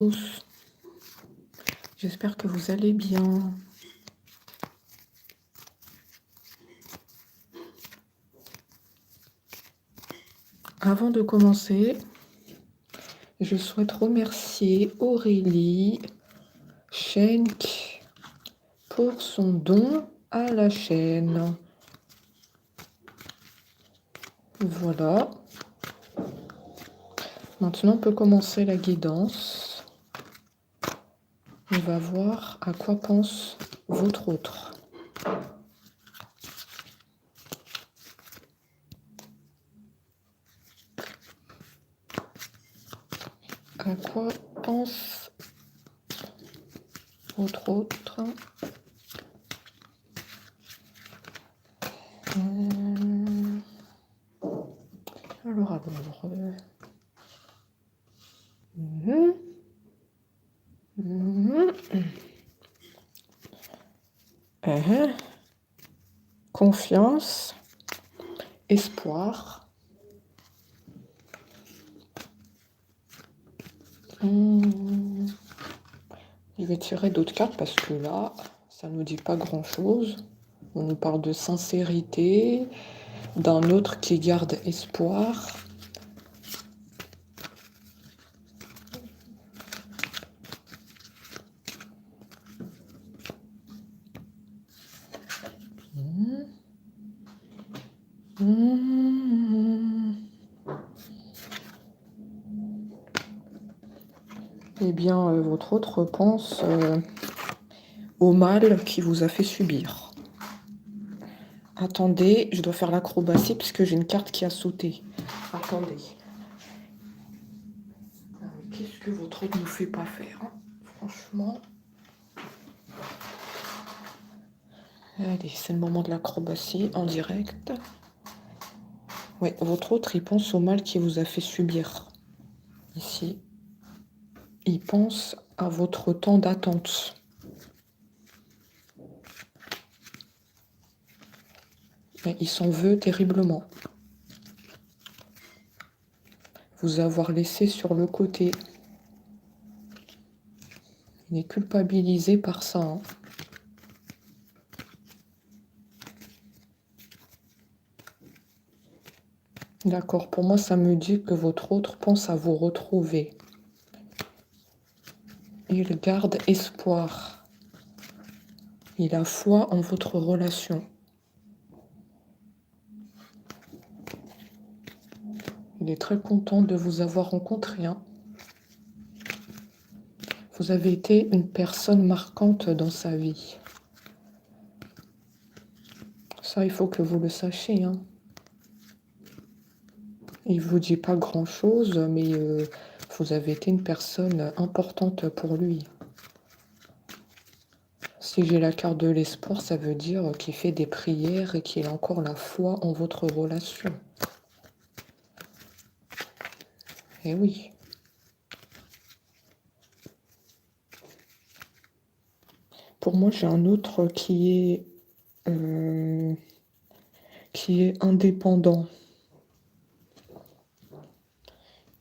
Tous, j'espère que vous allez bien. Avant de commencer, je souhaite remercier Aurélie Schenk pour son don à la chaîne. Voilà. Maintenant, on peut commencer la guidance. On va voir à quoi pense votre autre. À quoi pense votre autre? Alors. Confiance, espoir. Je vais tirer d'autres cartes parce que là, ça ne nous dit pas grand-chose. On nous parle de sincérité, d'un autre qui garde espoir. Eh bien, votre autre pense au mal qui vous a fait subir. Attendez, je dois faire l'acrobatie puisque j'ai une carte qui a sauté. Attendez. Qu'est-ce que votre autre ne fait pas faire, hein? Franchement. Allez, c'est le moment de l'acrobatie en direct. Oui, votre autre, il pense au mal qui vous a fait subir. Ici. Il pense à votre temps d'attente. Mais il s'en veut terriblement. Vous avoir laissé sur le côté. Il est culpabilisé par ça, hein. D'accord, pour moi, ça me dit que votre autre pense à vous retrouver. Il garde espoir. Il a foi en votre relation. Il est très content de vous avoir rencontré, hein. Vous avez été une personne marquante dans sa vie. Ça, il faut que vous le sachiez, hein. Il ne vous dit pas grand-chose, mais vous avez été une personne importante pour lui. Si j'ai la carte de l'espoir, ça veut dire qu'il fait des prières et qu'il a encore la foi en votre relation. Eh oui. Pour moi, j'ai un autre qui est indépendant.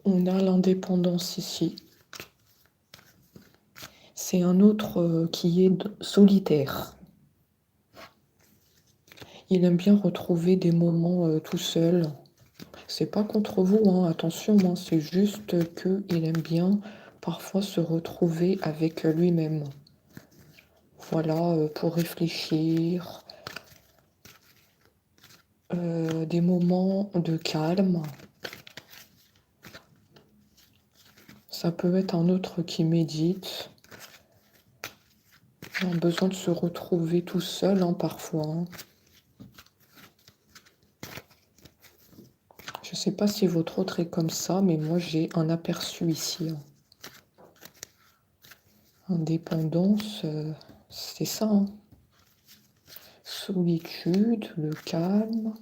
On a l'indépendance ici. C'est un autre qui est solitaire. Il aime bien retrouver des moments tout seul. C'est pas contre vous, hein, attention, hein, c'est juste qu'il aime bien parfois se retrouver avec lui-même. Voilà, pour réfléchir. Des moments de calme. Ça peut être un autre qui médite. On a besoin de se retrouver tout seul, hein, parfois, hein. Je ne sais pas si votre autre est comme ça, mais moi j'ai un aperçu ici, hein. Indépendance, c'est ça, hein. Solitude, le calme,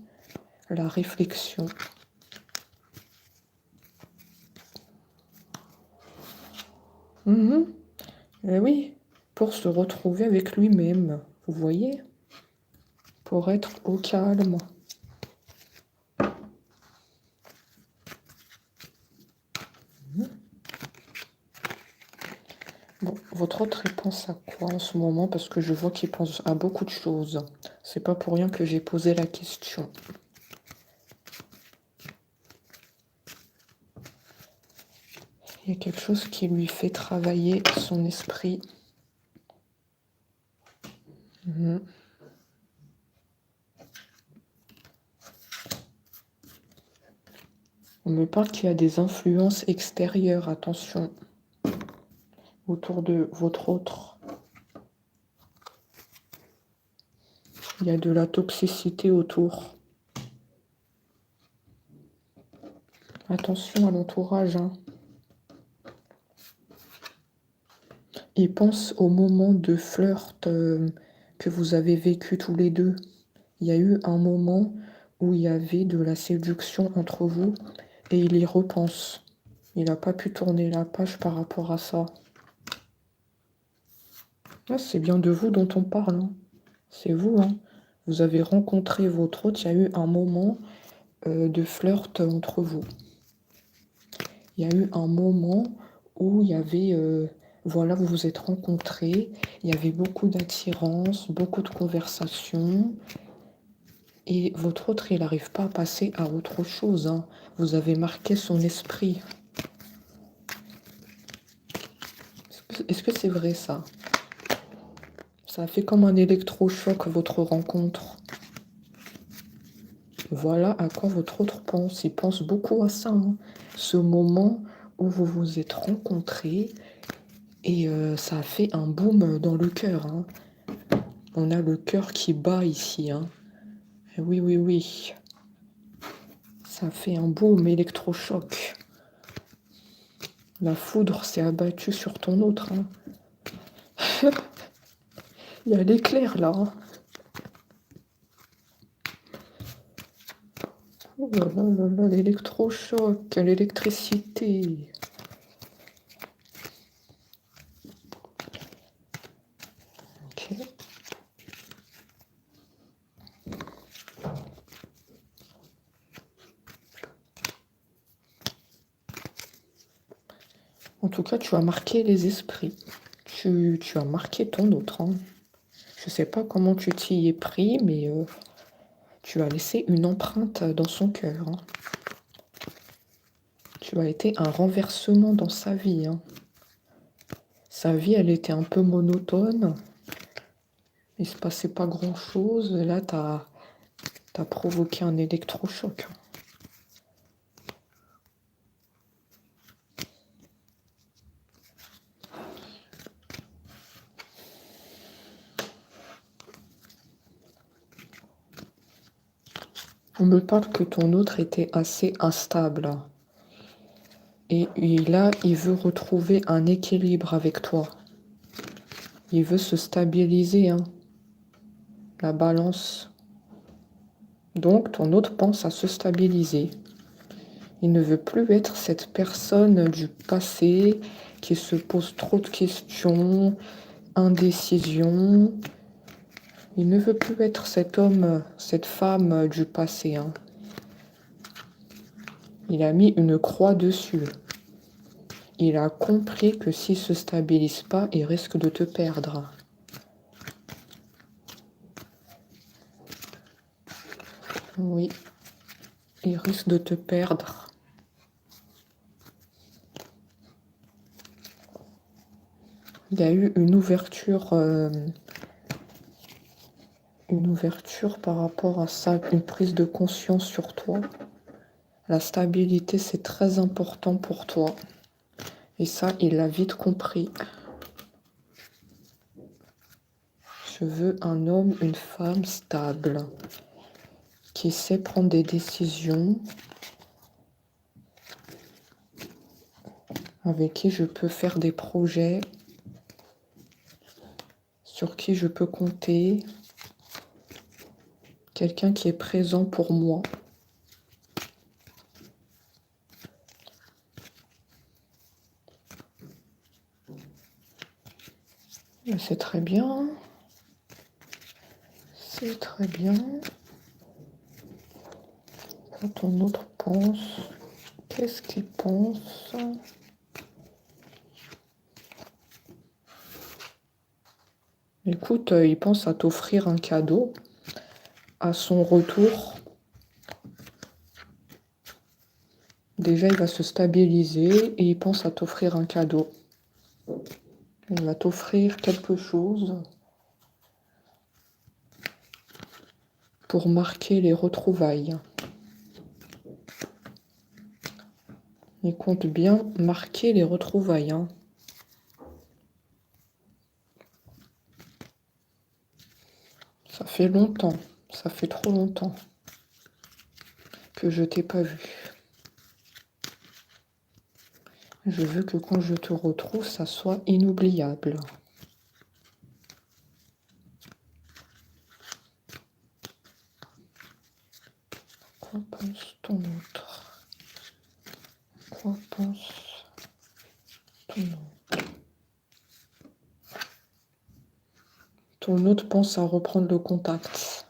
la réflexion. Eh oui, pour se retrouver avec lui-même, vous voyez, pour être au calme. Bon, votre autre il pense à quoi en ce moment? Parce que je vois qu'il pense à beaucoup de choses. C'est pas pour rien que j'ai posé la question. Il y a quelque chose qui lui fait travailler son esprit. Mhm. On me parle qu'il y a des influences extérieures, attention, autour de votre autre. Il y a de la toxicité autour. Attention à l'entourage, hein. Il pense au moment de flirt que vous avez vécu tous les deux. Il y a eu un moment où il y avait de la séduction entre vous et il y repense. Il n'a pas pu tourner la page par rapport à ça. Ah, c'est bien de vous dont on parle, hein. C'est vous, hein. Vous avez rencontré votre autre, il y a eu un moment de flirt entre vous. Il y a eu un moment où il y avait, voilà, vous vous êtes rencontrés, il y avait beaucoup d'attirance, beaucoup de conversations, et votre autre, il n'arrive pas à passer à autre chose, hein. Vous avez marqué son esprit. Est-ce que c'est vrai ça? Ça a fait comme un électrochoc, votre rencontre. Voilà à quoi votre autre pense. Il pense beaucoup à ça, hein. Ce moment où vous vous êtes rencontrés et ça a fait un boom dans le cœur, hein. On a le cœur qui bat ici, hein. Oui, oui, oui. Ça fait un boom électrochoc. La foudre s'est abattue sur ton autre, hein. Il y a l'éclair là, hein. Oh là là là là, l'électrochoc, l'électricité. Ok. En tout cas, tu as marqué les esprits. Tu as marqué ton autre, hein. Je sais pas comment tu t'y es pris, mais tu as laissé une empreinte dans son cœur, hein. Tu as été un renversement dans sa vie, hein. Sa vie, elle était un peu monotone. Il se passait pas grand-chose. Là, t'as provoqué un électrochoc. On me parle que ton autre était assez instable. Et là, il veut retrouver un équilibre avec toi. Il veut se stabiliser, hein. La balance. Donc, ton autre pense à se stabiliser. Il ne veut plus être cette personne du passé qui se pose trop de questions, indécision. Il ne veut plus être cet homme, cette femme du passé, hein. Il a mis une croix dessus. Il a compris que s'il ne se stabilise pas, il risque de te perdre. Oui, il risque de te perdre. Il y a eu une ouverture par rapport à ça, une prise de conscience sur toi. La stabilité, c'est très important pour toi. Et ça, il l'a vite compris. Je veux un homme, une femme stable, qui sait prendre des décisions, avec qui je peux faire des projets, sur qui je peux compter, quelqu'un qui est présent pour moi. C'est très bien. C'est très bien. Quand ton autre pense, qu'est-ce qu'il pense? Écoute, il pense à t'offrir un cadeau à son retour. Déjà, il va se stabiliser et il pense à t'offrir un cadeau. Il va t'offrir quelque chose pour marquer les retrouvailles. Il compte bien marquer les retrouvailles, hein. Ça fait longtemps, ça fait trop longtemps que je t'ai pas vu. Je veux que quand je te retrouve, ça soit inoubliable. Quoi pense ton autre? Quoi pense ton autre? Ton autre pense à reprendre le contact.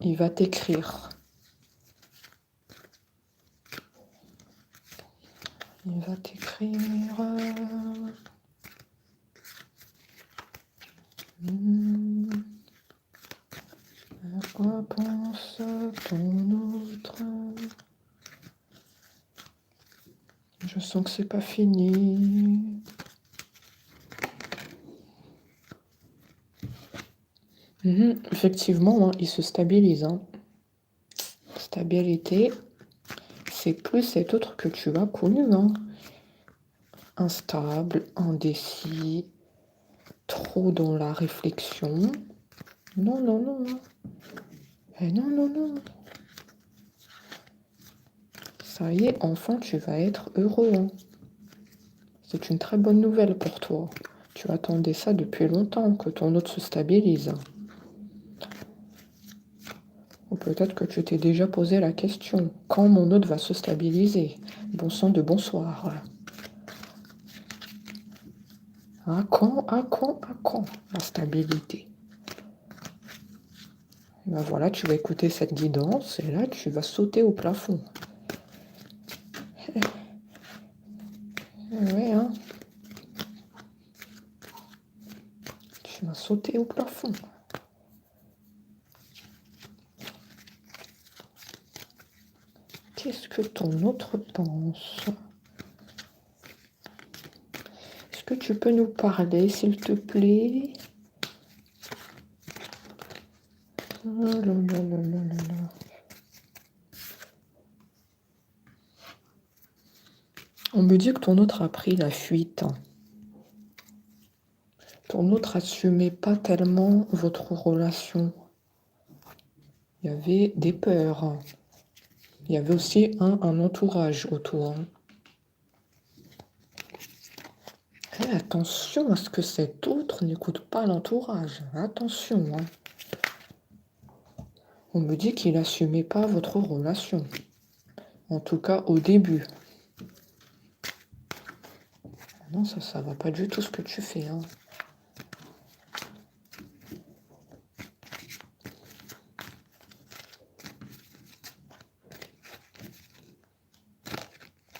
Il va t'écrire. Il va t'écrire. À quoi pense ton autre? Je sens que c'est pas fini. Effectivement, hein, il se stabilise, hein. Stabilité, c'est plus cet autre que tu as connu, hein. Instable, indécis, trop dans la réflexion. Non, non, non. Eh non, non, non. Ça y est, enfin, tu vas être heureux, hein. C'est une très bonne nouvelle pour toi. Tu attendais ça depuis longtemps, que ton autre se stabilise. Ou peut-être que tu t'es déjà posé la question. Quand mon autre va se stabiliser? Bon sang de bonsoir. À quand la stabilité? Et ben voilà, tu vas écouter cette guidance et là, tu vas sauter au plafond. Ouais, hein. Tu vas sauter au plafond. Qu'est-ce que ton autre pense? Est-ce que tu peux nous parler, s'il te plaît? Oh là là là là là là. On me dit que ton autre a pris la fuite. Ton autre assumait pas tellement votre relation. Il y avait des peurs. Il y avait aussi un entourage autour. Et attention à ce que cet autre n'écoute pas l'entourage. Attention, hein. On me dit qu'il assumait pas votre relation. En tout cas, au début. Non, ça va pas du tout ce que tu fais, hein.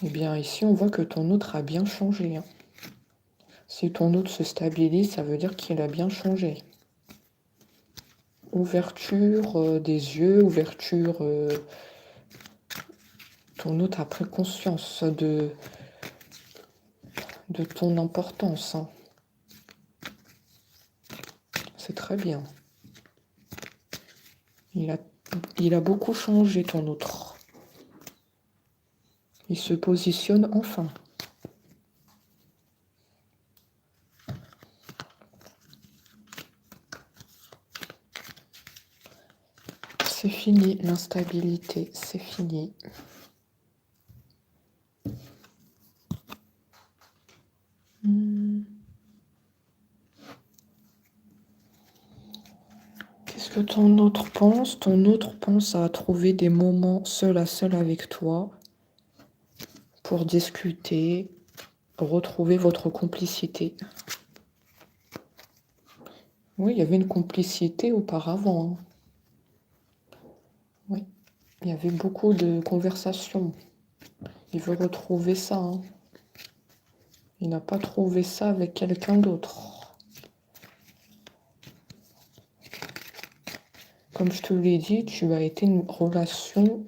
Eh bien, ici, on voit que ton autre a bien changé, hein. Si ton autre se stabilise, ça veut dire qu'il a bien changé. Ouverture des yeux, ouverture... ton autre a pris conscience de ton importance, hein. C'est très bien. Il a beaucoup changé, ton autre. Il se positionne enfin. C'est fini, l'instabilité, c'est fini. Qu'est-ce que ton autre pense? Ton autre pense à trouver des moments seul à seul avec toi pour discuter, retrouver votre complicité. Oui, il y avait une complicité auparavant, hein. Oui, il y avait beaucoup de conversations. Il veut retrouver ça, hein. Il n'a pas trouvé ça avec quelqu'un d'autre. Comme je te l'ai dit, tu as été une relation,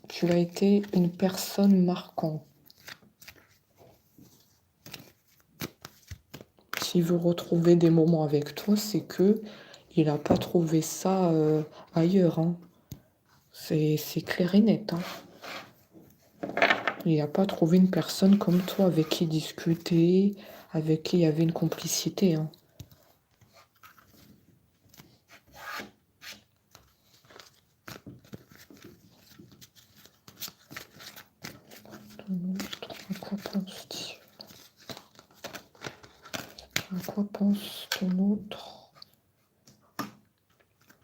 tu as été une personne marquante. S'il veut retrouver des moments avec toi, c'est que il n'a pas trouvé ça ailleurs, hein. C'est clair et net, hein. Il n'a pas trouvé une personne comme toi avec qui discuter, avec qui il y avait une complicité, hein. À quoi pense-t-il? À quoi pense ton autre?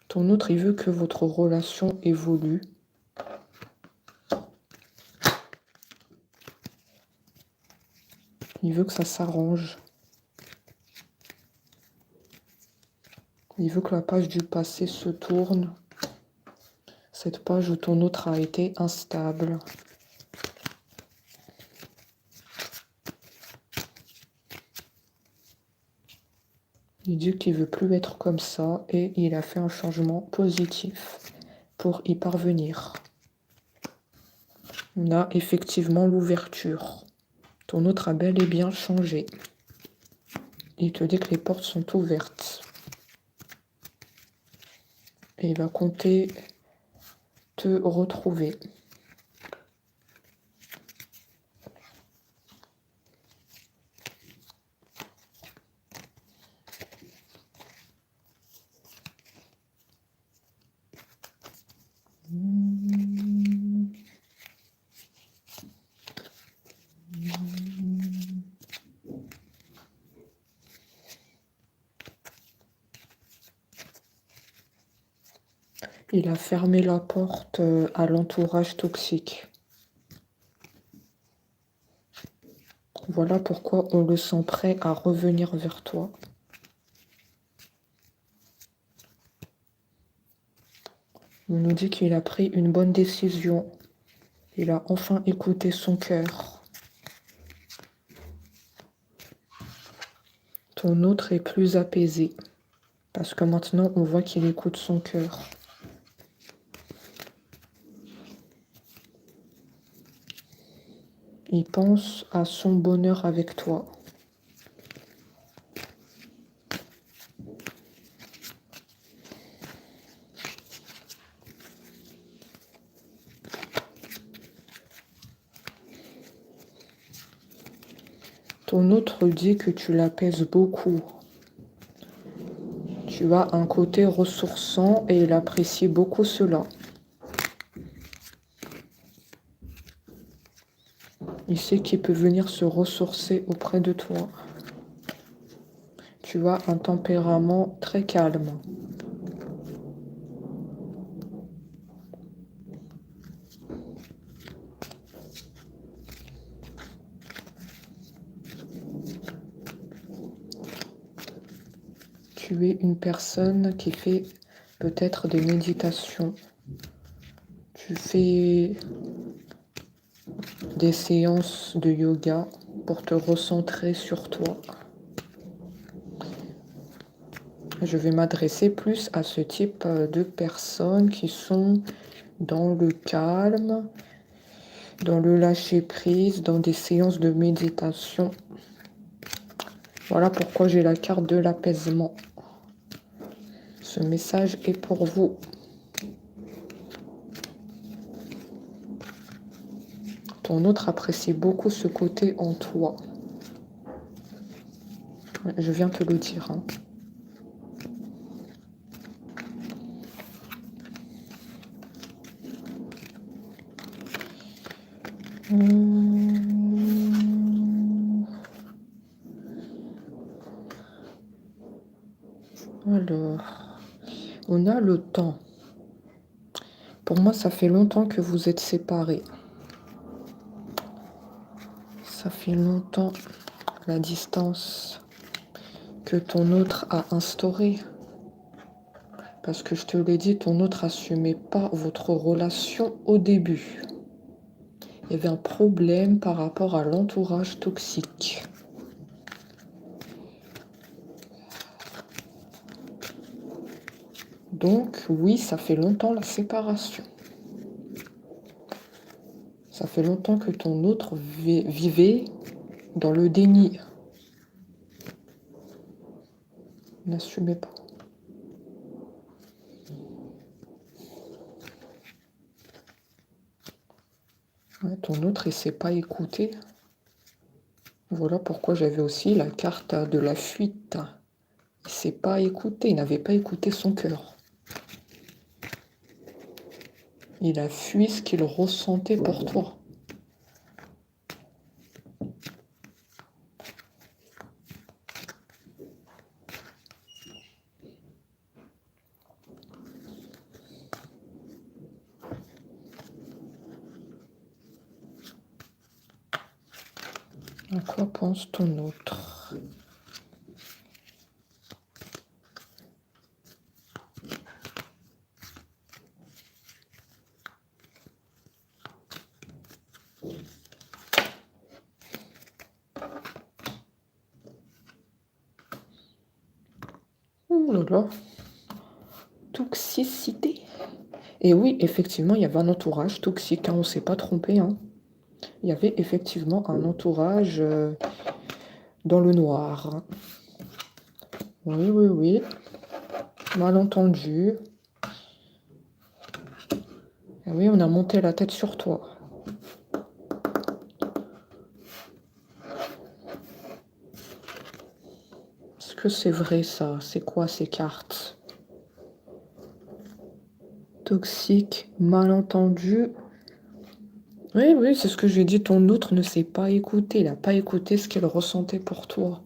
Ton autre, il veut que votre relation évolue. Il veut que ça s'arrange. Il veut que la page du passé se tourne. Cette page où ton autre a été instable. Il dit qu'il veut plus être comme ça et il a fait un changement positif pour y parvenir. On a effectivement l'ouverture. Ton autre a bel et bien changé. Il te dit que les portes sont ouvertes. Et il va compter te retrouver. Il a fermé la porte à l'entourage toxique. Voilà pourquoi on le sent prêt à revenir vers toi. On nous dit qu'il a pris une bonne décision. Il a enfin écouté son cœur. Ton autre est plus apaisé. Parce que maintenant, on voit qu'il écoute son cœur. Il pense à son bonheur avec toi. Ton autre dit que tu l'apaises beaucoup. Tu as un côté ressourçant et il apprécie beaucoup cela. Il sait qu'il peut venir se ressourcer auprès de toi. Tu as un tempérament très calme. Tu es une personne qui fait peut-être des méditations. Tu fais des séances de yoga pour te recentrer sur toi. Je vais m'adresser plus à ce type de personnes qui sont dans le calme, dans le lâcher-prise, dans des séances de méditation. Voilà pourquoi j'ai la carte de l'apaisement. Ce message est pour vous. Ton autre apprécie beaucoup ce côté en toi. Je viens te le dire, hein. Alors, on a le temps. Pour moi, ça fait longtemps que vous êtes séparés. Ça fait longtemps la distance que ton autre a instaurée. Parce que je te l'ai dit, ton autre n'assumait pas votre relation au début. Il y avait un problème par rapport à l'entourage toxique. Donc, oui, ça fait longtemps la séparation. Ça fait longtemps que ton autre vivait dans le déni. N'assumez pas. Ouais, ton autre, il ne s'est pas écouté. Voilà pourquoi j'avais aussi la carte de la fuite. Il ne s'est pas écouté, il n'avait pas écouté son cœur. Il a fui ce qu'il ressentait pour toi. À quoi pense ton autre? Ouh là là. Toxicité. Et oui, effectivement, il y avait un entourage toxique, hein, on ne s'est pas trompé. Hein. Il y avait effectivement un entourage dans le noir. Hein. Oui, oui, oui. Malentendu. Et oui, on a monté la tête sur toi. Est-ce que c'est vrai ça? C'est quoi ces cartes? Toxique, malentendu. Oui, oui, c'est ce que j'ai dit. Ton autre ne s'est pas écouté. Il n'a pas écouté ce qu'il ressentait pour toi.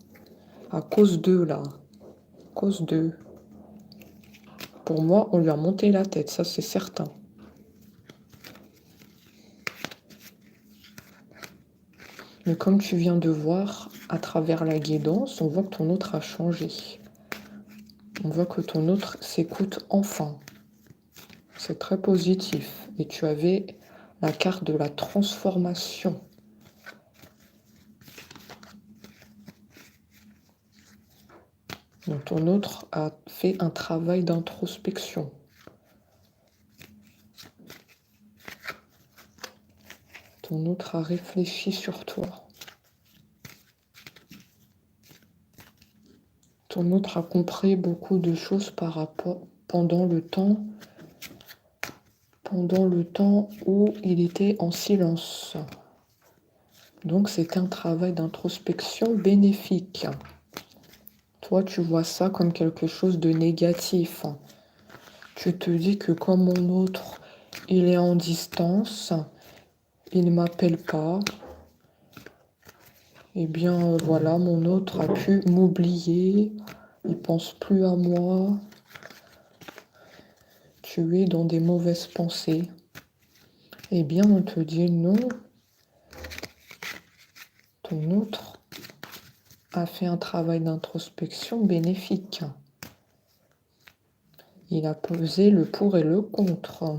À cause d'eux, là. À cause d'eux. Pour moi, on lui a monté la tête, ça c'est certain. Mais comme tu viens de voir, à travers la guidance, on voit que ton autre a changé. On voit que ton autre s'écoute enfin. C'est très positif. Et tu avais la carte de la transformation. Donc ton autre a fait un travail d'introspection. Ton autre a réfléchi sur toi. Ton autre a compris beaucoup de choses par rapport pendant le temps où il était en silence. Donc c'est un travail d'introspection bénéfique. Toi, tu vois ça comme quelque chose de négatif. Tu te dis que comme mon autre, il est en distance, il ne m'appelle pas, eh bien voilà, mon autre a pu m'oublier, il pense plus à moi. Tu es dans des mauvaises pensées. Eh bien, on te dit non. Ton autre a fait un travail d'introspection bénéfique. Il a pesé le pour et le contre.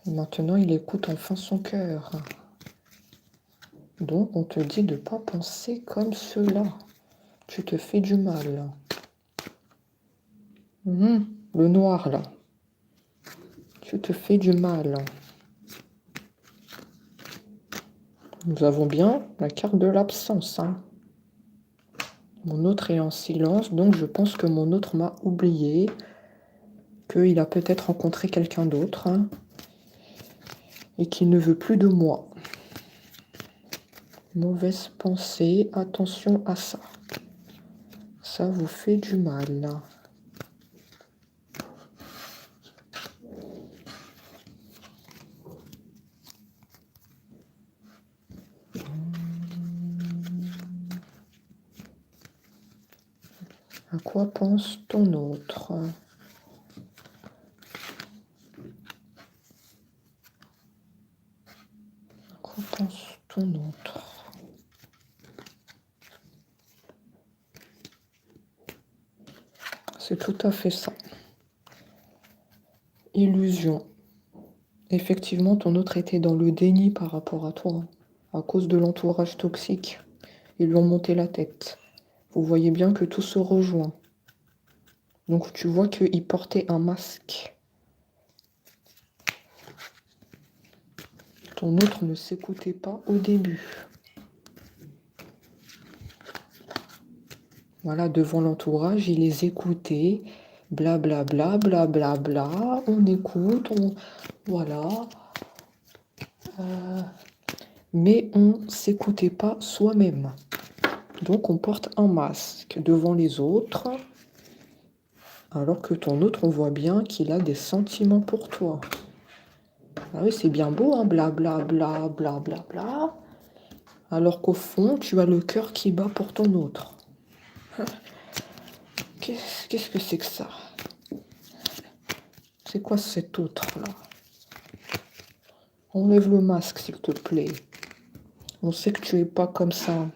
Et maintenant, il écoute enfin son cœur. Donc, on te dit de ne pas penser comme cela. Tu te fais du mal. Le noir, là. Tu te fais du mal. Nous avons bien la carte de l'absence. Hein. Mon autre est en silence, donc je pense que mon autre m'a oublié, qu'il a peut-être rencontré quelqu'un d'autre, hein, et qu'il ne veut plus de moi. Mauvaise pensée, attention à ça. Ça vous fait du mal. À quoi pense ton autre? À quoi pense ton autre? C'est tout à fait ça. Illusion. Effectivement, ton autre était dans le déni par rapport à toi, à cause de l'entourage toxique. Ils lui ont monté la tête. Vous voyez bien que tout se rejoint. Donc tu vois qu'il portait un masque. Ton autre ne s'écoutait pas au début. Voilà, devant l'entourage, il les écoutait. Blablabla, blablabla. On écoute, voilà. Mais on ne s'écoutait pas soi-même. Donc on porte un masque devant les autres. Alors que ton autre, on voit bien qu'il a des sentiments pour toi. Ah oui, c'est bien beau, hein, blablabla, blablabla. Alors qu'au fond, tu as le cœur qui bat pour ton autre. Qu'est-ce que c'est que ça? C'est quoi cet autre-là? Enlève le masque, s'il te plaît. On sait que tu es pas comme ça.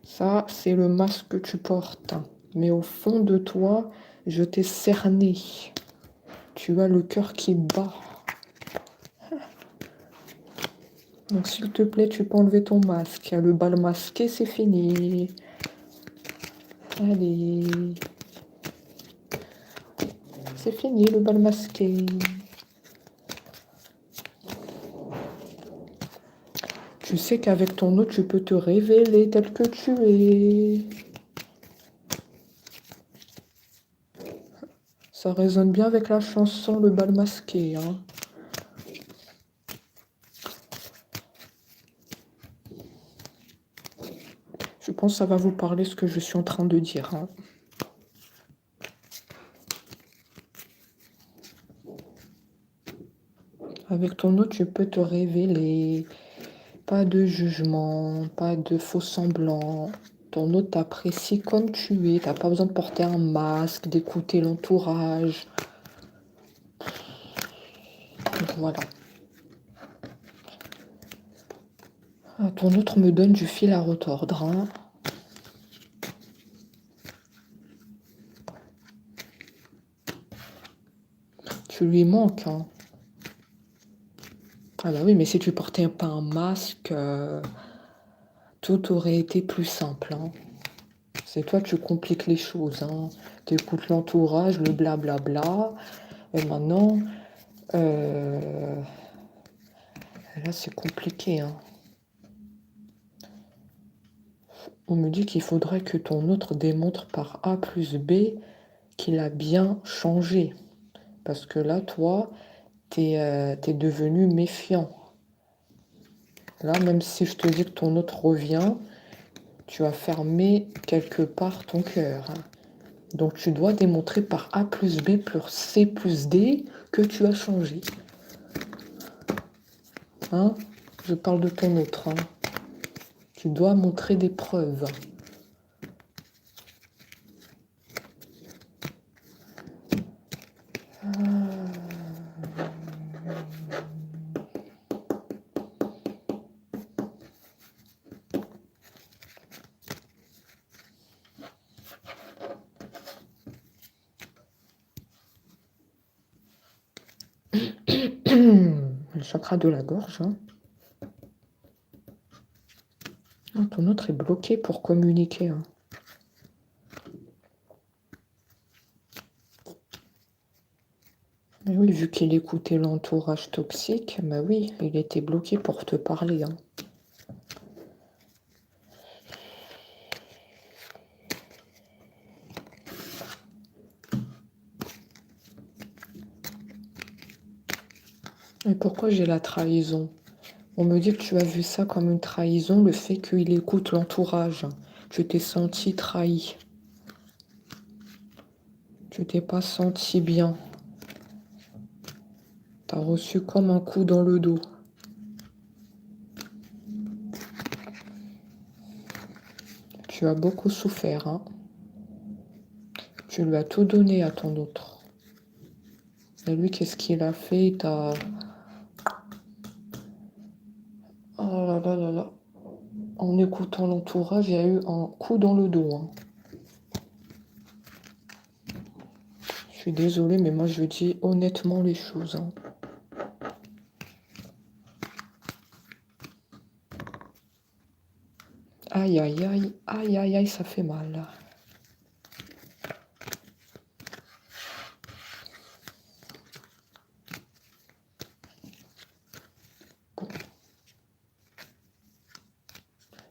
Ça, c'est le masque que tu portes. Mais au fond de toi, je t'ai cerné. Tu as le cœur qui bat. Donc, s'il te plaît, tu peux enlever ton masque. Le bal masqué, c'est fini. Allez. C'est fini, le bal masqué. Tu sais qu'avec ton autre, tu peux te révéler tel que tu es. Ça résonne bien avec la chanson Le bal masqué, hein. Je pense que ça va vous parler ce que je suis en train de dire, hein. Avec ton autre, tu peux te révéler. Pas de jugement, pas de faux semblants. Ton autre t'apprécie comme tu es. T'as pas besoin de porter un masque, d'écouter l'entourage. Voilà. Ah, ton autre me donne du fil à retordre, hein. Tu lui manques, hein. Ah bah oui, mais si tu portais pas un masque, tout aurait été plus simple, hein. C'est toi, tu compliques les choses, hein. Tu écoutes l'entourage, le blablabla. Et maintenant, là, c'est compliqué, hein. On me dit qu'il faudrait que ton autre démontre par A plus B qu'il a bien changé. Parce que là, toi, t'es devenu méfiant. Là, même si je te dis que ton autre revient, tu as fermé quelque part ton cœur, hein. Donc tu dois démontrer par A plus B plus C plus D que tu as changé. Hein? Je parle de ton autre, hein. Tu dois montrer des preuves. Le chakra de la gorge, hein. Oh, ton autre est bloqué pour communiquer, hein. Mais oui, vu qu'il écoutait l'entourage toxique, bah oui, il était bloqué pour te parler, hein. Et pourquoi j'ai la trahison? On me dit que tu as vu ça comme une trahison, le fait qu'il écoute l'entourage. Tu t'es senti trahi. Tu t'es pas senti bien. T'as reçu comme un coup dans le dos. Tu as beaucoup souffert, hein. Tu lui as tout donné à ton autre. Et lui, qu'est-ce qu'il a fait? Il t'a... Oh là là là là. En écoutant l'entourage, il y a eu un coup dans le dos, hein. Je suis désolée, mais moi, je dis honnêtement les choses, hein. Aïe, aïe, aïe, aïe, aïe, aïe, ça fait mal.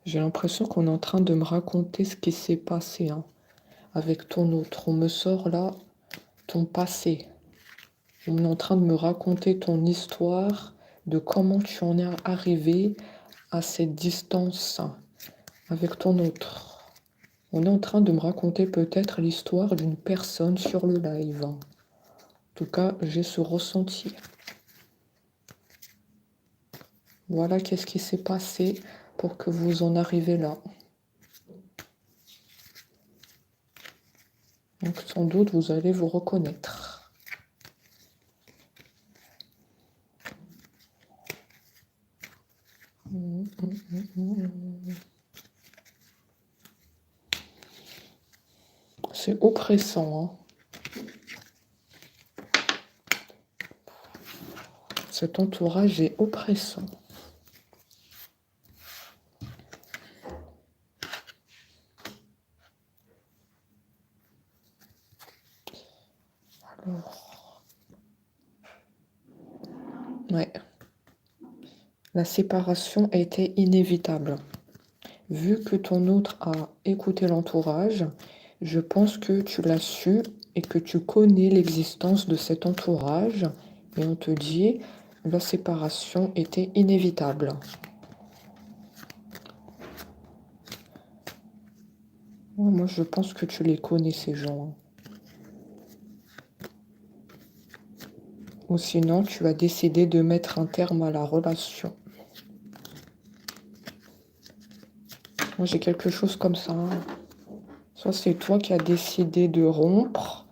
J'ai l'impression qu'on est en train de me raconter ce qui s'est passé hein, avec ton autre. On me sort là ton passé. On est en train de me raconter ton histoire, de comment tu en es arrivé à cette distance avec ton autre. On est en train de me raconter peut-être l'histoire d'une personne sur le live. En tout cas, j'ai ce ressenti. Voilà qu'est-ce qui s'est passé pour que vous en arrivez là. Donc sans doute, vous allez vous reconnaître. C'est oppressant, hein. Cet entourage est oppressant. Alors, ouais. La séparation était inévitable. Vu que ton autre a écouté l'entourage, je pense que tu l'as su et que tu connais l'existence de cet entourage. Et on te dit, la séparation était inévitable. Moi, je pense que tu les connais, ces gens. Ou sinon, tu as décidé de mettre un terme à la relation. Moi, j'ai quelque chose comme ça. Soit c'est toi qui as décidé de rompre,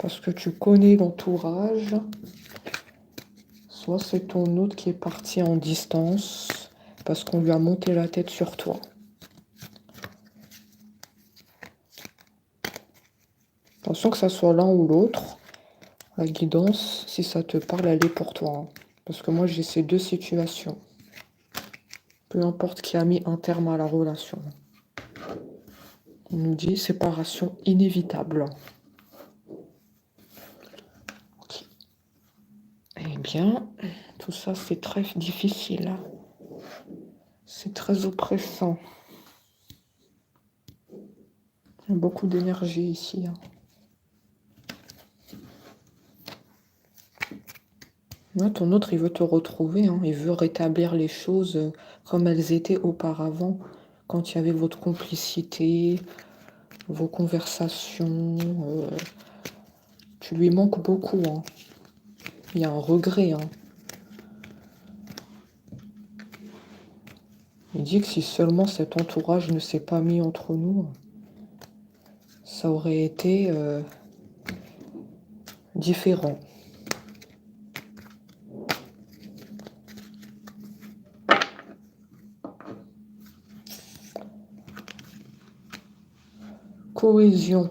parce que tu connais l'entourage. Soit c'est ton autre qui est parti en distance, parce qu'on lui a monté la tête sur toi. Attention que ça soit l'un ou l'autre. La guidance, si ça te parle, elle est pour toi. Parce que moi, j'ai ces deux situations. Peu importe qui a mis un terme à la relation. On nous dit séparation inévitable. Okay. Eh bien, tout ça, c'est très difficile. C'est très oppressant. Il y a beaucoup d'énergie ici. Ouais, ton autre, il veut te retrouver. Il veut rétablir les choses comme elles étaient auparavant. Quand il y avait votre complicité, vos conversations. Tu lui manques beaucoup. Il y a un regret. Il dit que si seulement cet entourage ne s'est pas mis entre nous, ça aurait été différent. Cohésion.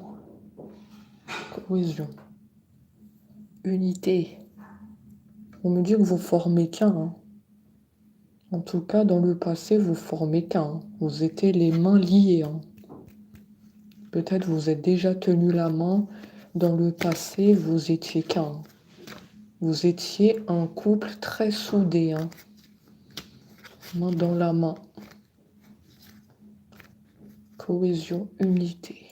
Cohésion. Unité. On me dit que vous formez qu'un. En tout cas, dans le passé, vous formez qu'un. Vous étiez les mains liées. Peut-être vous êtes déjà tenu la main. Dans le passé, vous étiez qu'un. Vous étiez un couple très soudé. Main dans la main. Cohésion, unité.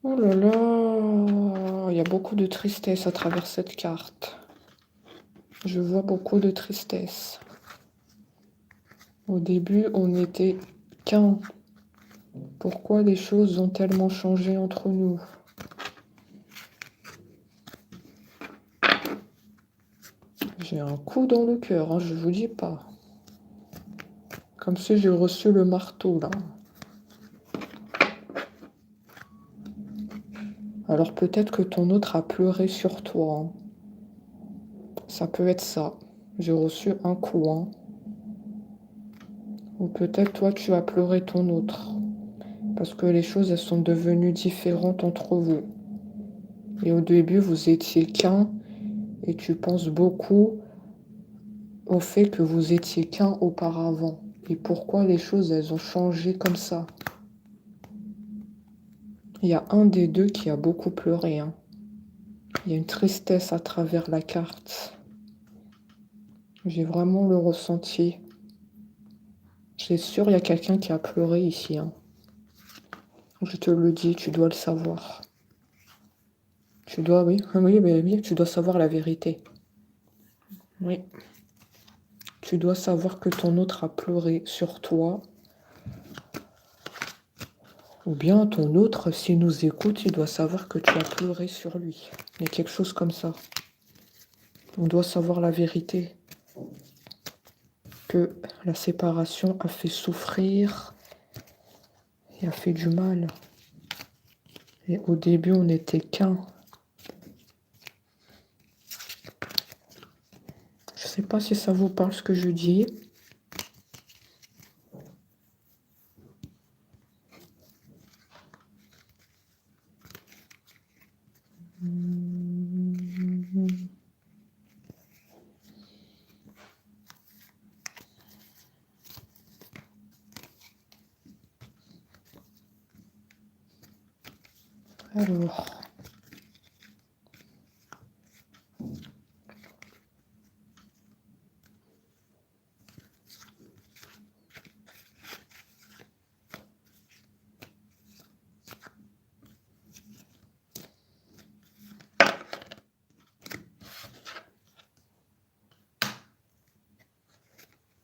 Oh là là, il y a beaucoup de tristesse à travers cette carte. Je vois beaucoup de tristesse. Au début, on n'était qu'un. Pourquoi les choses ont tellement changé entre nous? J'ai un coup dans le cœur, je vous dis pas. Comme si j'ai reçu le marteau, là. Alors peut-être que ton autre a pleuré sur toi. Ça peut être ça. J'ai reçu un coup. Ou peut-être toi, tu as pleuré ton autre. Parce que les choses, elles sont devenues différentes entre vous. Et au début, vous étiez qu'un. Et tu penses beaucoup au fait que vous étiez qu'un auparavant. Et pourquoi les choses, elles ont changé comme ça. Il y a un des deux qui a beaucoup pleuré, hein. Il y a une tristesse à travers la carte. J'ai vraiment le ressenti. C'est sûr, il y a quelqu'un qui a pleuré ici, hein. Je te le dis, tu dois le savoir. Tu dois, oui, oui, oui, tu dois savoir la vérité. Oui. Tu dois savoir que ton autre a pleuré sur toi. Ou bien ton autre, s'il nous écoute, il doit savoir que tu as pleuré sur lui. Il y a quelque chose comme ça. On doit savoir la vérité. Que la séparation a fait souffrir et a fait du mal. Et au début, on n'était qu'un. Je ne sais pas si ça vous parle ce que je dis. Alors,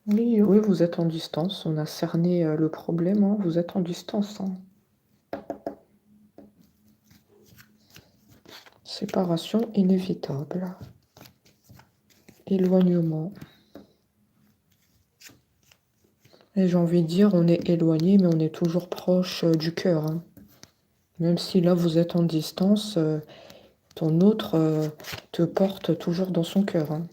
oui, oui, vous êtes en distance. On a cerné le problème, hein. Vous êtes en distance, hein. Séparation inévitable. Éloignement. Et j'ai envie de dire, on est éloigné, mais on est toujours proche du cœur, hein. Même si là, vous êtes en distance, ton autre te porte toujours dans son cœur, hein.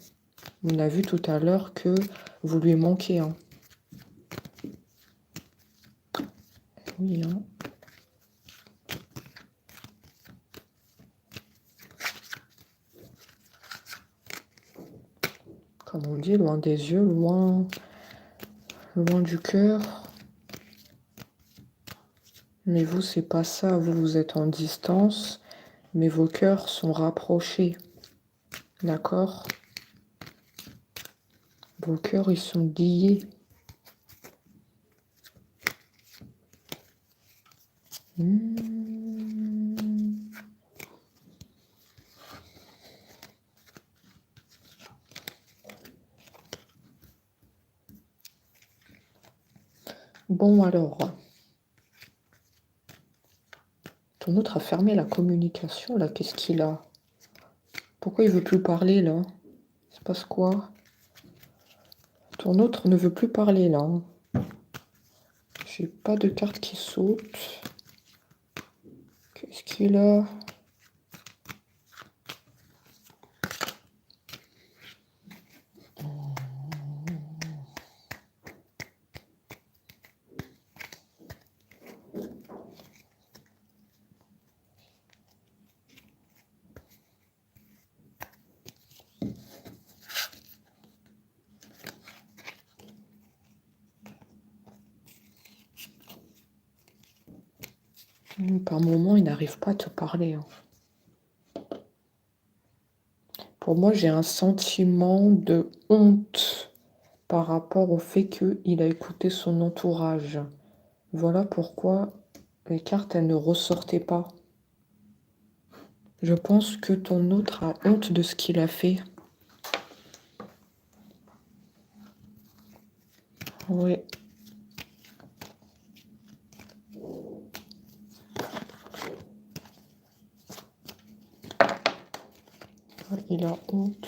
On a vu tout à l'heure que vous lui manquez, hein. Oui, hein. Comme on dit, loin des yeux, loin du cœur. Mais vous, c'est pas ça. Vous, vous êtes en distance, mais vos cœurs sont rapprochés. D'accord? Vos cœurs, ils sont liés. Bon, alors, ton autre a fermé la communication, là. Qu'est-ce qu'il a? Pourquoi il veut plus parler, là? Il se passe quoi? Ton autre ne veut plus parler, là. J'ai pas de carte qui saute. Qu'est-ce qu'il a? Par moment, il n'arrive pas à te parler, hein. Pour moi, j'ai un sentiment de honte par rapport au fait qu'il a écouté son entourage. Voilà pourquoi les cartes, elles ne ressortaient pas. Je pense que ton autre a honte de ce qu'il a fait. Oui. Il a honte.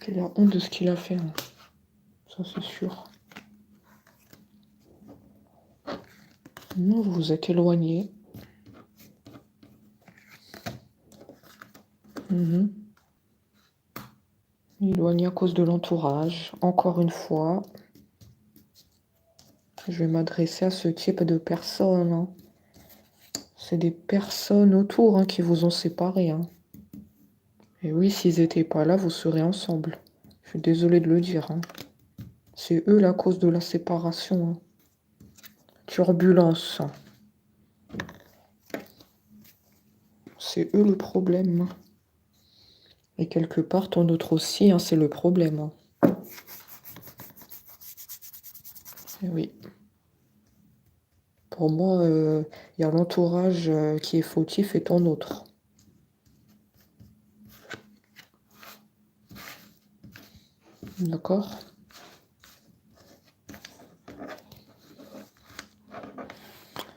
Il a honte de ce qu'il a fait, hein. Ça, c'est sûr. Non, vous vous êtes éloigné. Éloigné à cause de l'entourage. Encore une fois, je vais m'adresser à ce type de personne, hein. C'est des personnes autour hein, qui vous ont séparés. Hein. Et oui, s'ils n'étaient pas là, vous serez ensemble. Je suis désolée de le dire. Hein. C'est eux la cause de la séparation. Hein. Turbulence. C'est eux le problème. Et quelque part, ton autre aussi, hein, c'est le problème. Hein. Et oui. Pour moi, il y a l'entourage qui est fautif et ton autre. D'accord?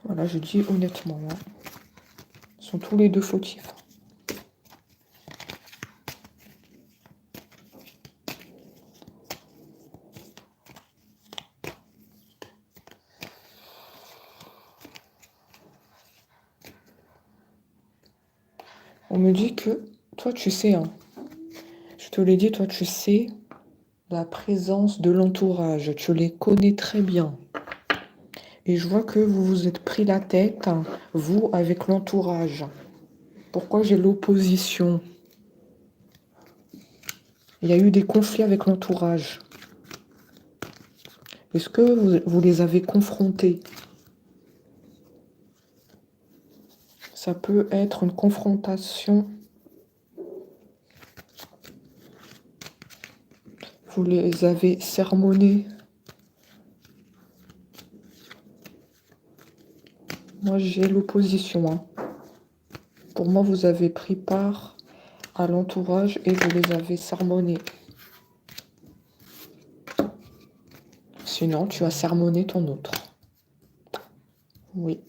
Voilà, je dis honnêtement. Hein. Ils sont tous les deux fautifs. On me dit que toi, tu sais, hein, je te l'ai dit, toi, tu sais la présence de l'entourage. Tu les connais très bien. Et je vois que vous vous êtes pris la tête, hein, vous, avec l'entourage. Pourquoi j'ai l'opposition? Il y a eu des conflits avec l'entourage. Est-ce que vous les avez confrontés? Ça peut être une confrontation. Vous les avez sermonnés. Moi, j'ai l'opposition. Hein. Pour moi, vous avez pris part à l'entourage et vous les avez sermonnés. Sinon, tu as sermonné ton autre. Oui.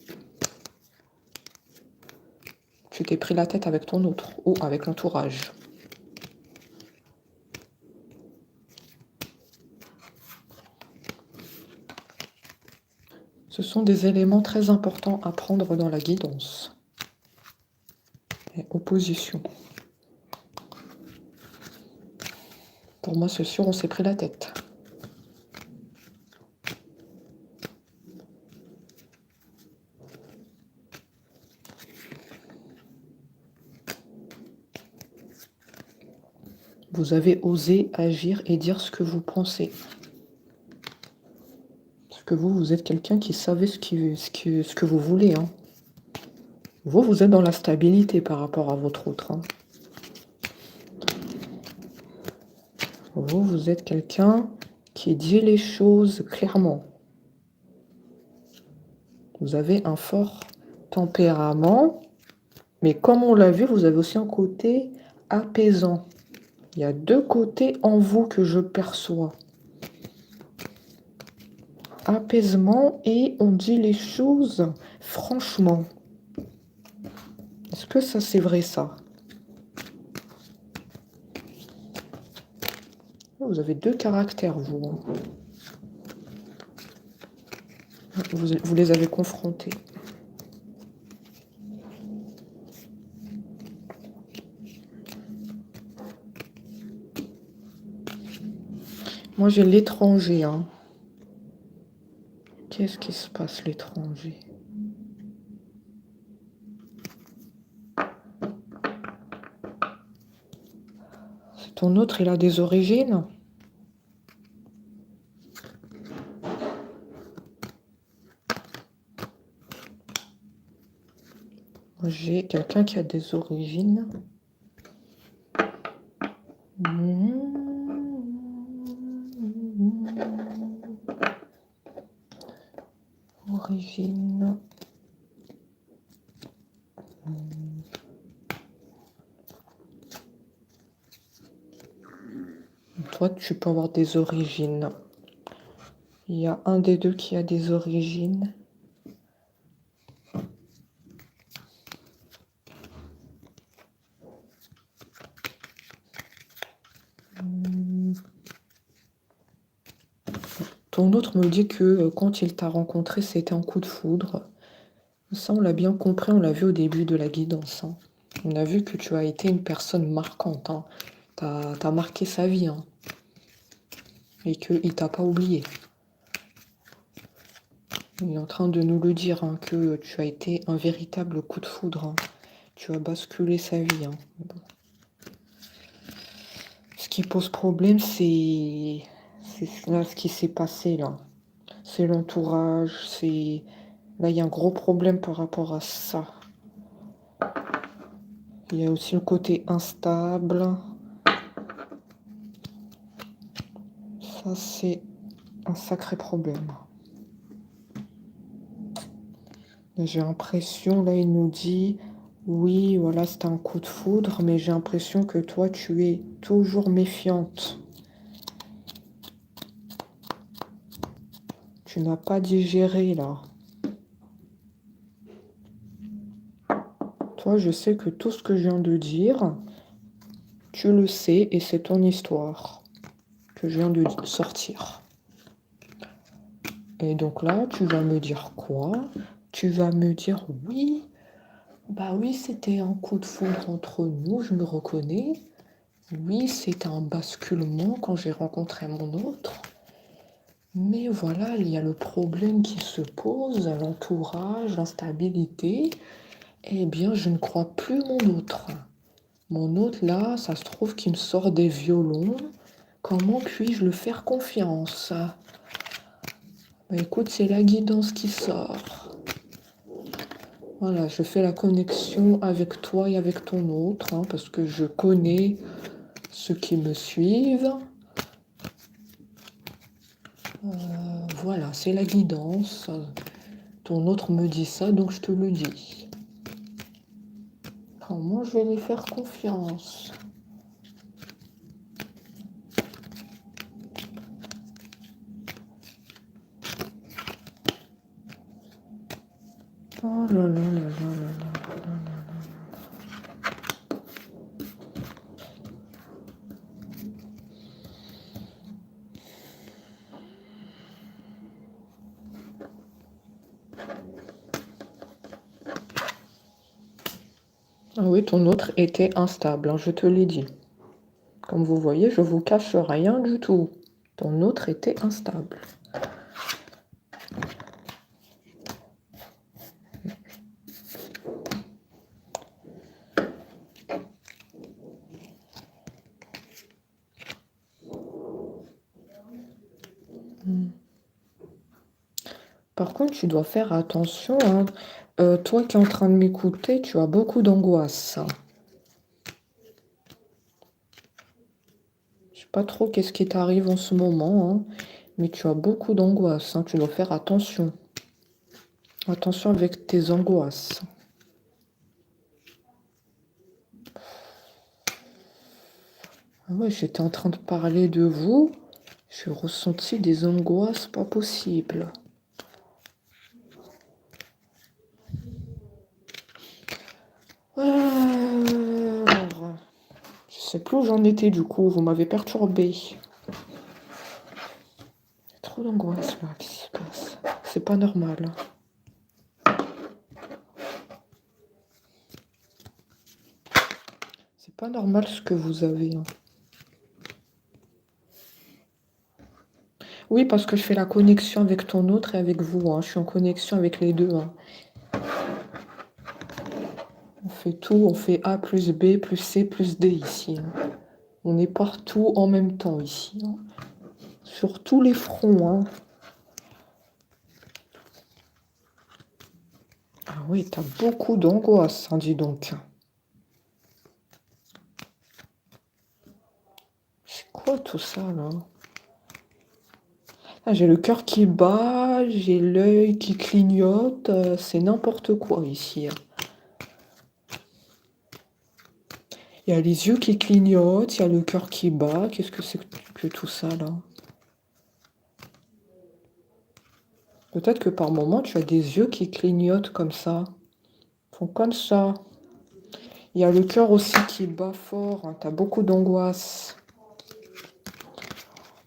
Tu t'es pris la tête avec ton autre ou avec l'entourage. Ce sont des éléments très importants à prendre dans la guidance. Et opposition. Pour moi, c'est sûr, on s'est pris la tête. Vous avez osé agir et dire ce que vous pensez. Parce que vous êtes quelqu'un qui savait ce que vous voulez. Hein. Vous êtes dans la stabilité par rapport à votre autre. Hein. Vous êtes quelqu'un qui dit les choses clairement. Vous avez un fort tempérament, mais comme on l'a vu, vous avez aussi un côté apaisant. Il y a deux côtés en vous que je perçois. Apaisement et on dit les choses franchement. Est-ce que ça c'est vrai ça? Vous avez deux caractères, vous. Hein. Vous les avez confrontés. Moi, j'ai l'étranger. Hein. Qu'est-ce qui se passe, l'étranger? Ton autre, il a des origines? J'ai quelqu'un qui a des origines. Origine. Toi, tu peux avoir des origines. Il y a un des deux qui a des origines. Ton autre me dit que quand il t'a rencontré, c'était un coup de foudre. Ça, on l'a bien compris, on l'a vu au début de la guidance. Hein. On a vu que tu as été une personne marquante. Hein. T'as marqué sa vie. Hein. Et qu'il t'a pas oublié. Il est en train de nous le dire, hein, que tu as été un véritable coup de foudre, hein. Tu as basculé sa vie, hein. Bon. Ce qui pose problème, c'est là ce qui s'est passé là. C'est l'entourage, c'est là il y a un gros problème par rapport à ça. Il y a aussi le côté instable. Ça, c'est un sacré problème. J'ai l'impression, là, il nous dit, oui, voilà, c'était un coup de foudre, mais j'ai l'impression que toi, tu es toujours méfiante. Tu n'as pas digéré, là. Toi, je sais que tout ce que je viens de dire, tu le sais et c'est ton histoire que je viens de sortir. Et donc là, tu vas me dire quoi? Tu vas me dire oui, bah oui, c'était un coup de foudre entre nous, je me reconnais. Oui, c'était un basculement quand j'ai rencontré mon autre. Mais voilà, il y a le problème qui se pose, l'entourage, l'instabilité. Eh bien, je ne crois plus mon autre. Mon autre, là, ça se trouve qu'il me sort des violons. Comment puis-je le faire confiance? Bah, écoute, c'est la guidance qui sort. Voilà, je fais la connexion avec toi et avec ton autre, hein, parce que je connais ceux qui me suivent. Voilà, c'est la guidance. Ton autre me dit ça, donc je te le dis. Comment je vais lui faire confiance? Oh là là là là là là. Ah oui, ton autre était instable, hein, je te l'ai dit. Comme vous voyez, je vous cache rien du tout. Ton autre était instable. Par contre, tu dois faire attention, hein. Toi qui es en train de m'écouter, tu as beaucoup d'angoisse. Je sais pas trop qu'est-ce qui t'arrive en ce moment, hein, mais tu as beaucoup d'angoisse, hein. Tu dois faire attention. Attention avec tes angoisses. Ah ouais, j'étais en train de parler de vous. J'ai ressenti des angoisses pas possibles. Alors, je sais plus où j'en étais du coup, vous m'avez perturbé. Trop d'angoisse là qui se passe. C'est pas normal. C'est pas normal ce que vous avez, hein. Oui, parce que je fais la connexion avec ton autre et avec vous, hein. Je suis en connexion avec les deux, hein. On fait tout, on fait A plus B plus C plus D ici, hein. On est partout en même temps ici, hein. Sur tous les fronts, hein. Ah oui, t'as beaucoup d'angoisse, hein, dis donc. C'est quoi tout ça, là? Ah, j'ai le cœur qui bat, j'ai l'œil qui clignote, c'est n'importe quoi ici, hein. Il y a les yeux qui clignotent, il y a le cœur qui bat. Qu'est-ce que c'est que tout ça, là? Peut-être que par moment, tu as des yeux qui clignotent comme ça. Ils font comme ça. Il y a le cœur aussi qui bat fort, hein. T'as beaucoup d'angoisse.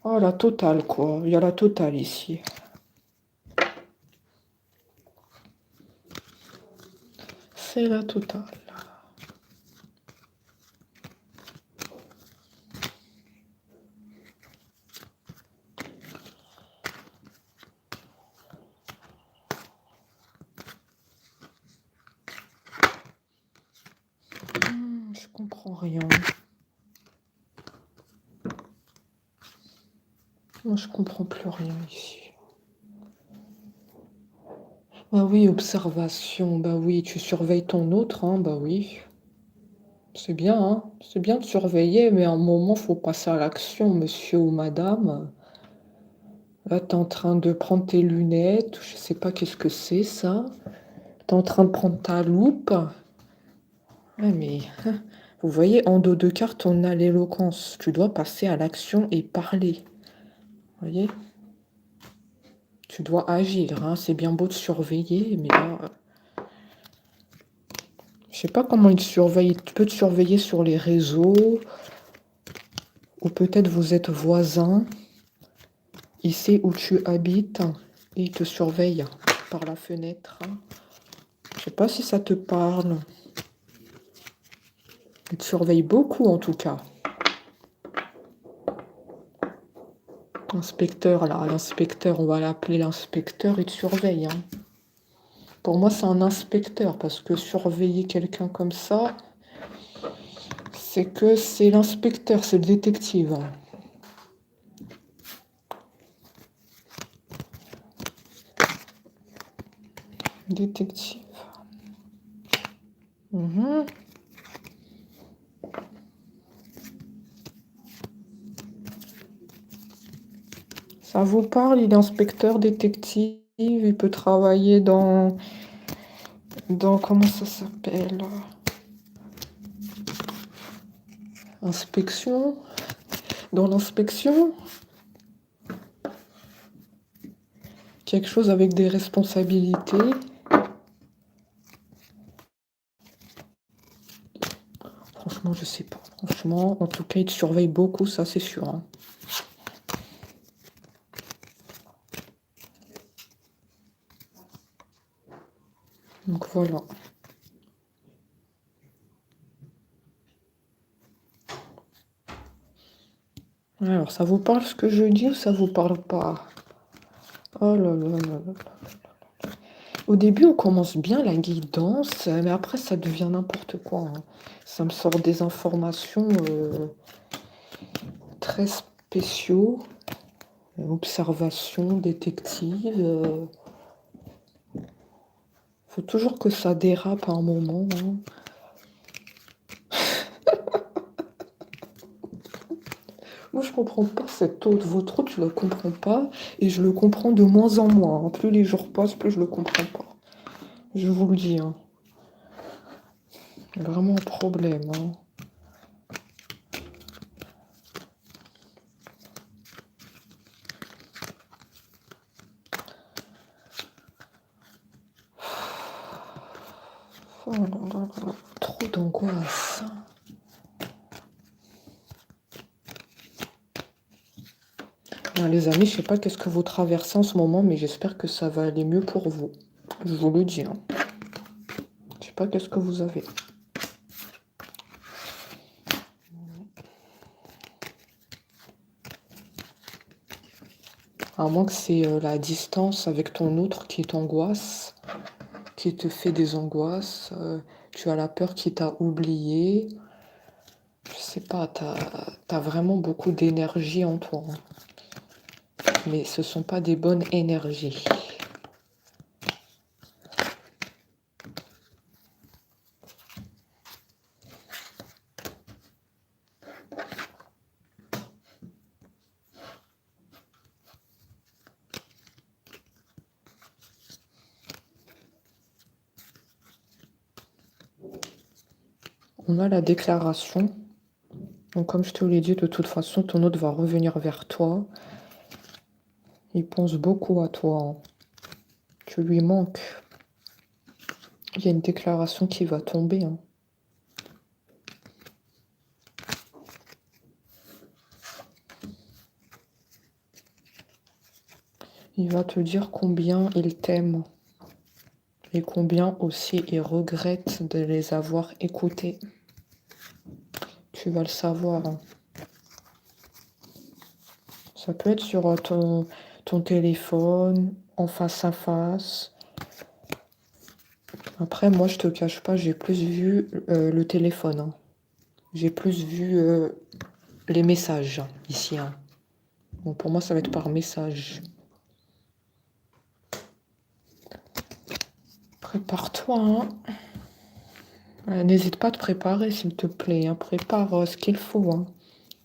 Oh, la totale, quoi. Il y a la totale ici. C'est la totale. comprends rien. Moi, je comprends plus rien ici. Bah oui, observation. Bah oui, tu surveilles ton autre, hein, bah oui. C'est bien, hein. C'est bien de surveiller, mais à un moment, faut passer à l'action, monsieur ou madame. Là, t'es en train de prendre tes lunettes, je sais pas qu'est-ce que c'est ça. T'es en train de prendre ta loupe. Ouais, mais vous voyez, en dos de carte, on a l'éloquence. Tu dois passer à l'action et parler. Vous voyez? Tu dois agir, hein. C'est bien beau de surveiller, mais là, je sais pas comment il te surveille. Il peut te surveiller sur les réseaux, ou peut-être vous êtes voisins. Il sait où tu habites et il te surveille par la fenêtre. Je sais pas si ça te parle. Il te surveille beaucoup en tout cas. L'inspecteur là, l'inspecteur, on va l'appeler l'inspecteur, il te surveille, hein. Pour moi, c'est un inspecteur parce que surveiller quelqu'un comme ça, c'est que c'est l'inspecteur, c'est le détective, hein. Détective. Mhm. Ça vous parle, il est inspecteur, détective, il peut travailler dans comment ça s'appelle? Inspection? Dans l'inspection? Quelque chose avec des responsabilités? Franchement, je sais pas. Franchement, en tout cas, il te surveille beaucoup, ça c'est sûr, hein. Donc voilà. Alors, ça vous parle ce que je dis ou ça vous parle pas? Oh là là là là. Au début, on commence bien la guidance, mais après, ça devient n'importe quoi, hein. Ça me sort des informations très spéciaux. Observation, détective. Faut toujours que ça dérape à un moment, hein. Moi, je comprends pas cet autre. Votre autre, je le comprends pas. Et je le comprends de moins en moins, hein. Plus les jours passent, plus je le comprends pas. Je vous le dis, hein. Vraiment un problème, hein. Oh là là là, trop d'angoisse. Les amis, je sais pas qu'est-ce que vous traversez en ce moment, mais j'espère que ça va aller mieux pour vous. Je vous le dis, hein. Je sais pas qu'est-ce que vous avez. À moins que c'est la distance avec ton autre qui t'angoisse, qui te fait des angoisses. Tu as la peur qui t'a oublié. Je sais pas, t'as vraiment beaucoup d'énergie en toi, hein. Mais ce sont pas des bonnes énergies. On a la déclaration. Donc, comme je te l'ai dit, de toute façon, ton autre va revenir vers toi. Il pense beaucoup à toi, hein. Tu lui manques. Il y a une déclaration qui va tomber, hein. Il va te dire combien il t'aime et combien aussi il regrette de les avoir écoutés. Tu vas le savoir, hein. Ça peut être sur ton téléphone, en face à face. Après, moi, je te cache pas, j'ai plus vu le téléphone, hein. J'ai plus vu les messages ici. Hein. Bon, pour moi, ça va être par message. Prépare-toi. Hein. N'hésite pas à te préparer, s'il te plaît. Hein. Prépare ce qu'il faut. Hein.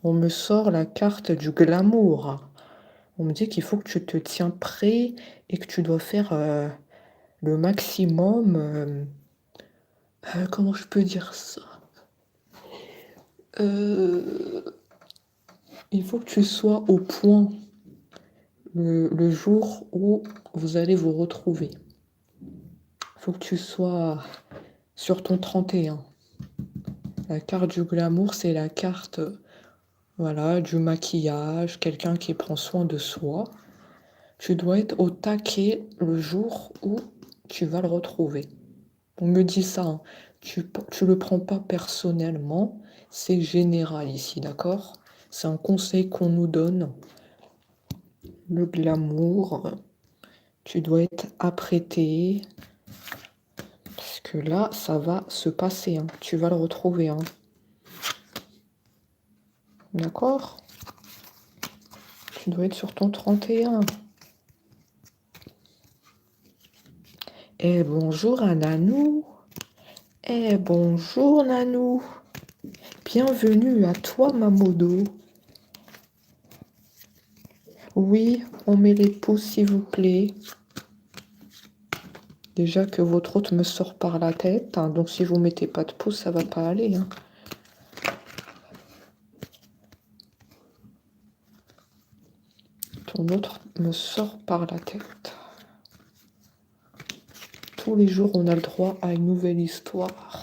On me sort la carte du glamour. On me dit qu'il faut que tu te tiens prêt et que tu dois faire le maximum. Comment je peux dire ça? Il faut que tu sois au point le jour où vous allez vous retrouver. Il faut que tu sois sur ton 31. La carte du glamour, c'est la carte voilà, du maquillage, quelqu'un qui prend soin de soi. Tu dois être au taquet le jour où tu vas le retrouver. On me dit ça, hein. Tu le prends pas personnellement, c'est général ici, d'accord? C'est un conseil qu'on nous donne. Le glamour, tu dois être apprêté. Parce que là, ça va se passer. Hein. Tu vas le retrouver. Hein. D'accord? Tu dois être sur ton 31. Eh bonjour à Nanou. Eh bonjour Nanou. Bienvenue à toi Mamodo. Oui, on met les pouces s'il vous plaît. Déjà que votre hôte me sort par la tête, hein, donc si vous mettez pas de pouce, ça va pas aller. Hein. Ton autre me sort par la tête. Tous les jours, on a le droit à une nouvelle histoire.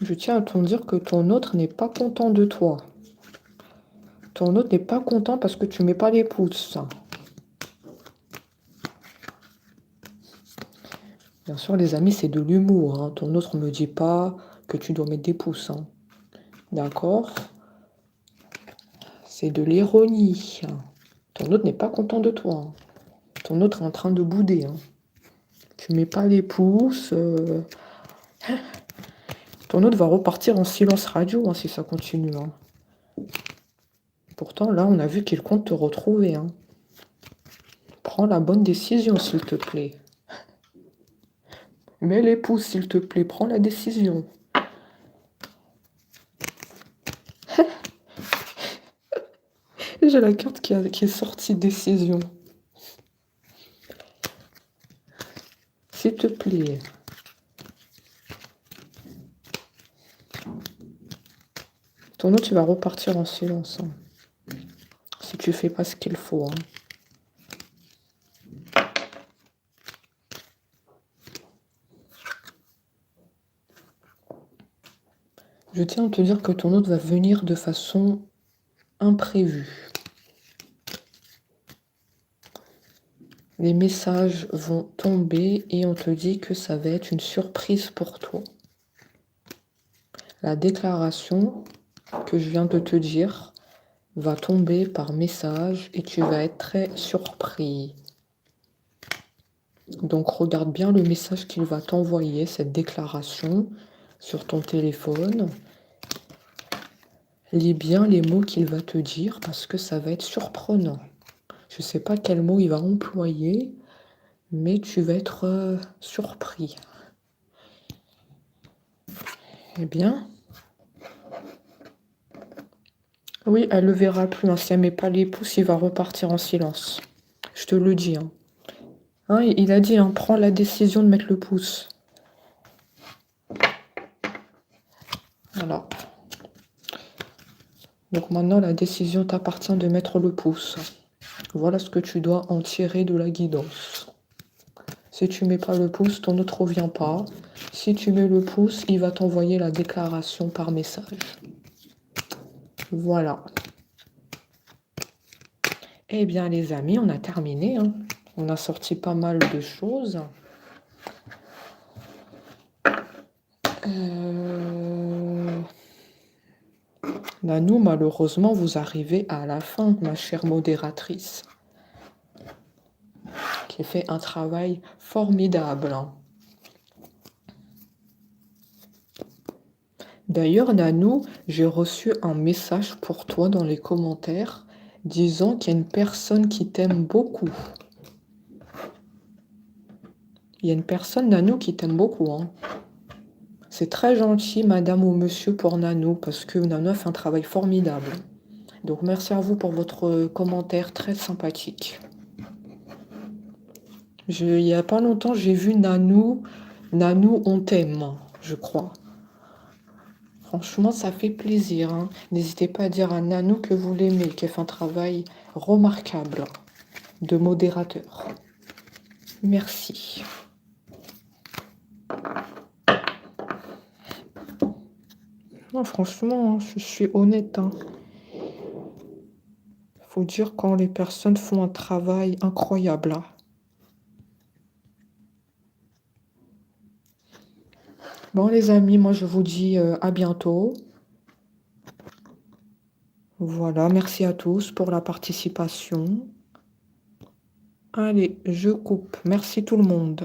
Je tiens à te dire que ton autre n'est pas content de toi. Ton autre n'est pas content parce que tu mets pas les pouces. Bien sûr, les amis, c'est de l'humour. Hein. Ton autre ne me dit pas que tu dois mettre des pouces. Hein. D'accord? C'est de l'ironie. Ton autre n'est pas content de toi. Hein. Ton autre est en train de bouder. Hein. Tu mets pas les pouces. Ton autre va repartir en silence radio hein, si ça continue. Hein. Pourtant, là, on a vu qu'il compte te retrouver. Hein. Prends la bonne décision, s'il te plaît. Mets les pouces, s'il te plaît. Prends la décision. J'ai la carte qui est sortie décision. S'il te plaît. Ton autre, tu vas repartir en silence. Hein. Si tu fais pas ce qu'il faut. Hein. Je tiens à te dire que ton autre va venir de façon imprévue. Les messages vont tomber et on te dit que ça va être une surprise pour toi. La déclaration que je viens de te dire va tomber par message et tu vas être très surpris. Donc regarde bien le message qu'il va t'envoyer, cette déclaration, sur ton téléphone. Lis bien les mots qu'il va te dire parce que ça va être surprenant. Je ne sais pas quel mot il va employer, mais tu vas être surpris. Eh bien, oui, elle ne le verra plus. Hein. Si elle ne met pas les pouces, il va repartir en silence. Je te le dis. Hein. Hein, il a dit, hein, prends la décision de mettre le pouce. Voilà. Donc maintenant, la décision t'appartient de mettre le pouce. Voilà ce que tu dois en tirer de la guidance. Si tu mets pas le pouce, ton autre ne revient pas. Si tu mets le pouce, il va t'envoyer la déclaration par message. Voilà. Eh bien, les amis, on a terminé, hein. On a sorti pas mal de choses. Nanou, malheureusement, vous arrivez à la fin, ma chère modératrice, qui fait un travail formidable, hein. D'ailleurs, Nanou, j'ai reçu un message pour toi dans les commentaires disant qu'il y a une personne qui t'aime beaucoup. Il y a une personne, Nanou, qui t'aime beaucoup, hein. C'est très gentil, madame ou monsieur, pour Nanou, parce que Nanou a fait un travail formidable. Donc, merci à vous pour votre commentaire très sympathique. Il n'y a pas longtemps, j'ai vu Nanou, on t'aime, je crois. Franchement, ça fait plaisir, hein. N'hésitez pas à dire à Nanou que vous l'aimez, qu'elle fait un travail remarquable de modérateur. Merci. Non, franchement, je suis honnête, hein. Faut dire quand les personnes font un travail incroyable, hein. Bon, les amis, moi, je vous dis à bientôt. Voilà, merci à tous pour la participation. Allez, je coupe. Merci tout le monde.